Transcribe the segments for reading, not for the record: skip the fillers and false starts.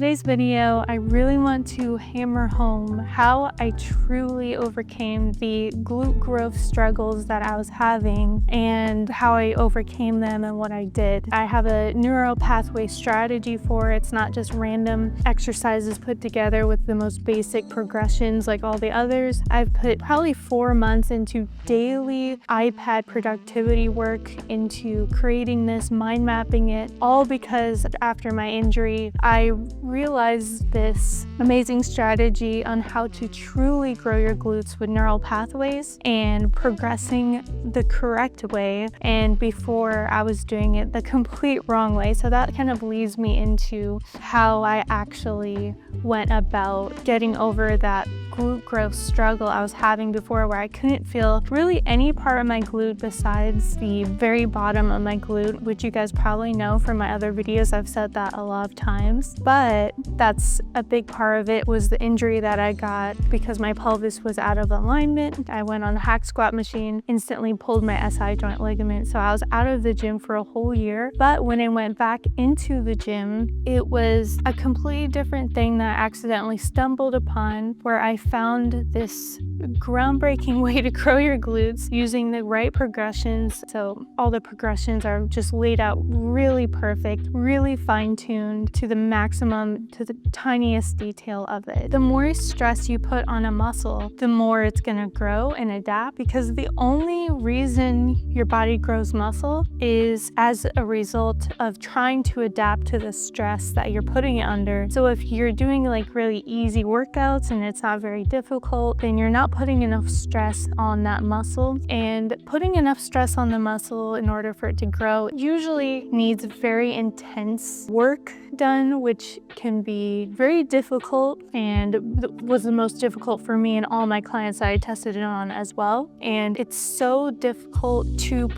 today's video, I really want to hammer home how I truly overcame the glute growth struggles that I was having and how I overcame them and what I did. I have a neural pathway strategy for it. It's not just random exercises put together with the most basic progressions like all the others. I've put probably 4 months into daily iPad productivity work, into creating this, mind mapping it, all because after my injury, I realized this amazing strategy on how to truly grow your glutes with neural pathways and progressing the correct way. And before I was doing it the complete wrong way. So that kind of leads me into how I actually went about getting over that glute growth struggle I was having before, where I couldn't feel really any part of my glute besides the very bottom of my glute, which you guys probably know from my other videos. I've said that a lot of times, but that's a big part of it was the injury that I got because my pelvis was out of alignment. I went on a hack squat machine, instantly pulled my SI joint ligament. So I was out of the gym for a whole year. But when I went back into the gym, it was a completely different thing that I accidentally stumbled upon, where I found this groundbreaking way to grow your glutes using the right progressions. So all the progressions are just laid out really perfect, really fine-tuned to the maximum, to the tiniest detail of it. The more stress you put on a muscle, the more it's going to grow and adapt, because the only reason your body grows muscle is as a result of trying to adapt to the stress that you're putting it under. So if you're doing like really easy workouts and it's not very difficult, then you're not putting enough stress on that muscle. And putting enough stress on the muscle in order for it to grow usually needs very intense work done, which can be very difficult and was the most difficult for me and all my clients that I tested it on as well. And it's so difficult to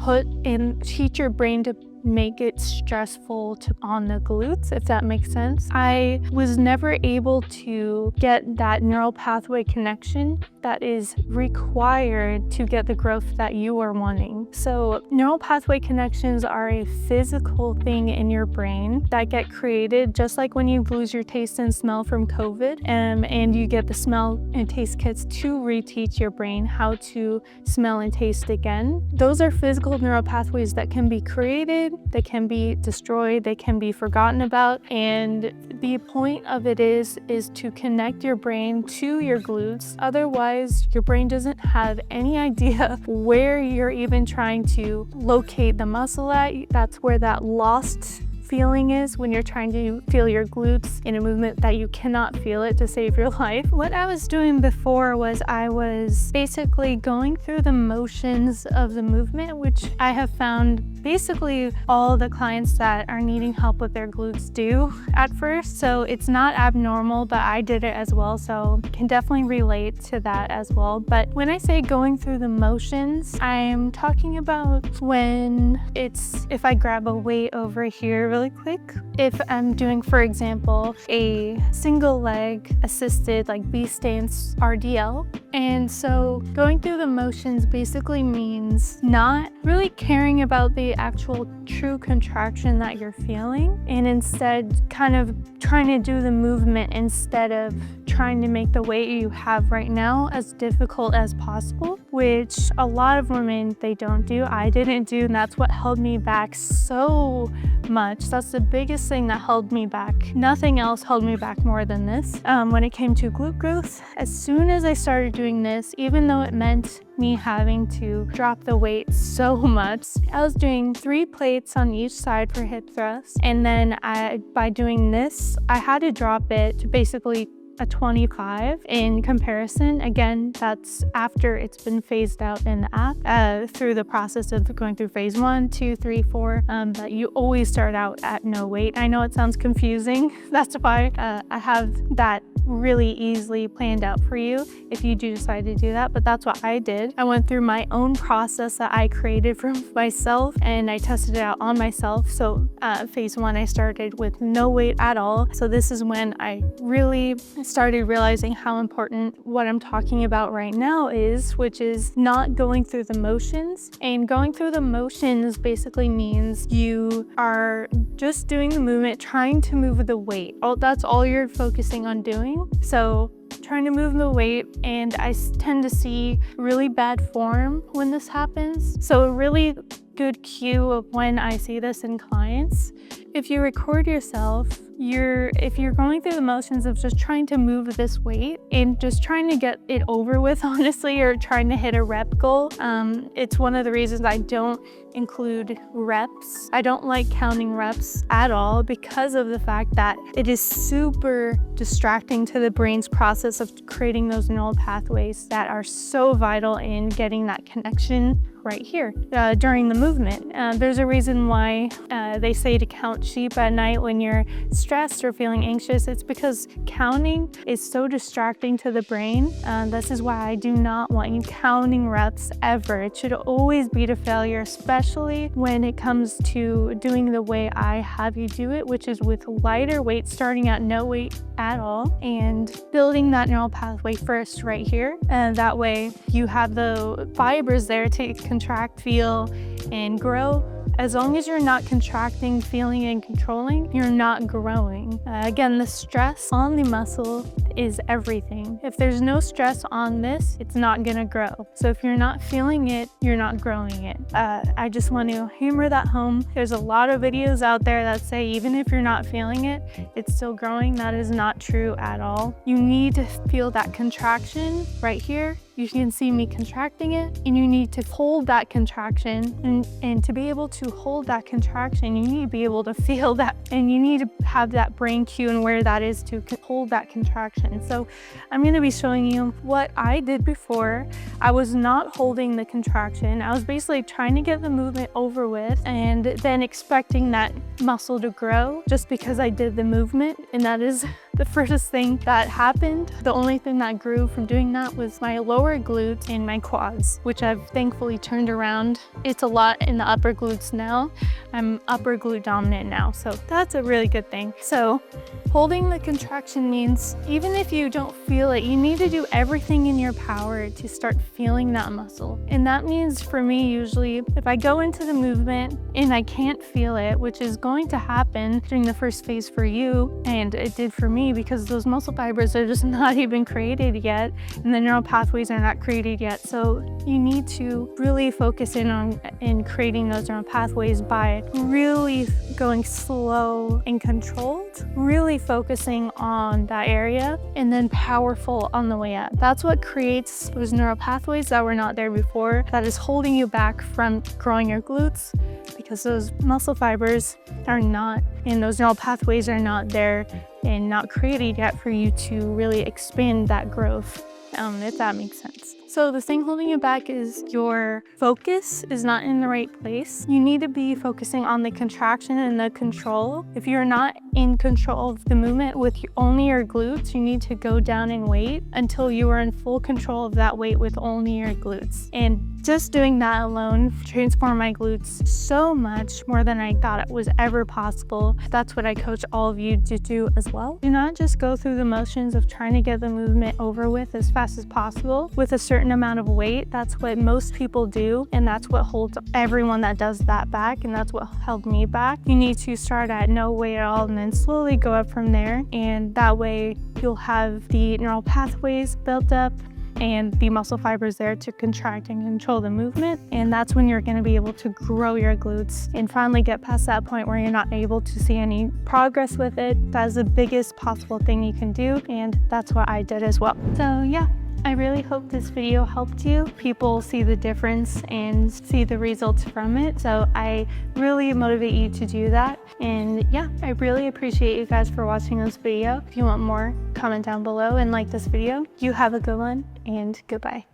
teach your brain to make it stressful on the glutes, if that makes sense. I was never able to get that neural pathway connection that is required to get the growth that you are wanting. So neural pathway connections are a physical thing in your brain that get created just like when you lose your taste and smell from COVID, and you get the smell and taste kits to reteach your brain how to smell and taste again. Those are physical neural pathways that can be created, they can be destroyed, they can be forgotten about, and the point of it is to connect your brain to your glutes. Otherwise, your brain doesn't have any idea where you're even trying to locate the muscle at. That's where that lost feeling is when you're trying to feel your glutes in a movement that you cannot feel it to save your life. What I was doing before was I was basically going through the motions of the movement, which I have found basically all the clients that are needing help with their glutes do at first. So it's not abnormal, but I did it as well, so can definitely relate to that as well. But when I say going through the motions, I'm talking about if I grab a weight over here really quick, if I'm doing, for example, a single leg assisted like B stance RDL. And so going through the motions basically means not really caring about the actual true contraction that you're feeling, and instead kind of trying to do the movement instead of trying to make the weight you have right now as difficult as possible, which a lot of women, they don't do. I didn't do, and that's what held me back so much. That's the biggest thing that held me back. Nothing else held me back more than this. When it came to glute growth, as soon as I started doing this, even though it meant me having to drop the weight so much, I was doing 3 plates on each side for hip thrusts, and then by doing this, I had to drop it to basically a 25 in comparison. Again, that's after it's been phased out in the app through the process of going through phase 1, 2, 3, 4. But you always start out at no weight. I know it sounds confusing. That's why I have that really easily planned out for you if you do decide to do that, but that's what I did. I went through my own process that I created for myself, and I tested it out on myself. So phase 1, I started with no weight at all. So this is when I really started realizing how important what I'm talking about right now is, which is not going through the motions. And going through the motions basically means you are just doing the movement, trying to move the weight. That's all you're focusing on doing. So trying to move the weight, and I tend to see really bad form when this happens. So a really good cue of when I see this in clients, if you record yourself, if you're going through the motions of just trying to move this weight and just trying to get it over with, honestly, or trying to hit a rep goal, it's one of the reasons I don't include reps. I don't like counting reps at all because of the fact that it is super distracting to the brain's process of creating those neural pathways that are so vital in getting that connection right here during the movement. There's a reason why they say to count sheep at night when you're stressed or feeling anxious. It's because counting is so distracting to the brain. This is why I do not want you counting reps ever. It should always be to failure, especially when it comes to doing the way I have you do it, which is with lighter weight, starting at no weight at all, and building that neural pathway first right here. And that way you have the fibers there to contract, feel, and grow. As long as you're not contracting, feeling, and controlling, you're not growing. Again, the stress on the muscle is everything. If there's no stress on this, it's not gonna grow. So if you're not feeling it, you're not growing it. I just want to hammer that home. There's a lot of videos out there that say even if you're not feeling it, it's still growing. That is not true at all. You need to feel that contraction right here. You can see me contracting it, and you need to hold that contraction. And to be able to hold that contraction, you need to be able to feel that, and you need to have that brain cue and where that is to hold that contraction. So I'm going to be showing you what I did before. I was not holding the contraction. I was basically trying to get the movement over with and then expecting that muscle to grow just because I did the movement, and that is the first thing that happened. The only thing that grew from doing that was my lower glutes and my quads, which I've thankfully turned around. It's a lot in the upper glutes now. I'm upper glute dominant now, so that's a really good thing. So holding the contraction means even if you don't feel it, you need to do everything in your power to start feeling that muscle. And that means for me, usually if I go into the movement and I can't feel it, which is going to happen during the first phase for you, and it did for me because those muscle fibers are just not even created yet, and the neural pathways are not created yet. So you need to really focus in creating those neural pathways by really going slow and controlled, really focusing on that area, and then powerful on the way up. That's what creates those neural pathways that were not there before, that is holding you back from growing your glutes, because those muscle fibers are not, and those neural pathways are not there and not created yet for you to really expand that growth, if that makes sense. So the thing holding you back is your focus is not in the right place. You need to be focusing on the contraction and the control. If you're not in control of the movement with only your glutes, you need to go down in weight until you are in full control of that weight with only your glutes. And just doing that alone transformed my glutes so much more than I thought it was ever possible. That's what I coach all of you to do as well. Do not just go through the motions of trying to get the movement over with as fast as possible with a certain amount of weight. That's what most people do, and that's what holds everyone that does that back, and that's what held me back. You need to start at no weight at all and then slowly go up from there, and that way you'll have the neural pathways built up and the muscle fibers there to contract and control the movement. And that's when you're going to be able to grow your glutes and finally get past that point where you're not able to see any progress with it. That's the biggest possible thing you can do, and that's what I did as well. So yeah, I really hope this video helped you. People see the difference and see the results from it. So I really motivate you to do that. And yeah, I really appreciate you guys for watching this video. If you want more, comment down below and like this video. You have a good one, and goodbye.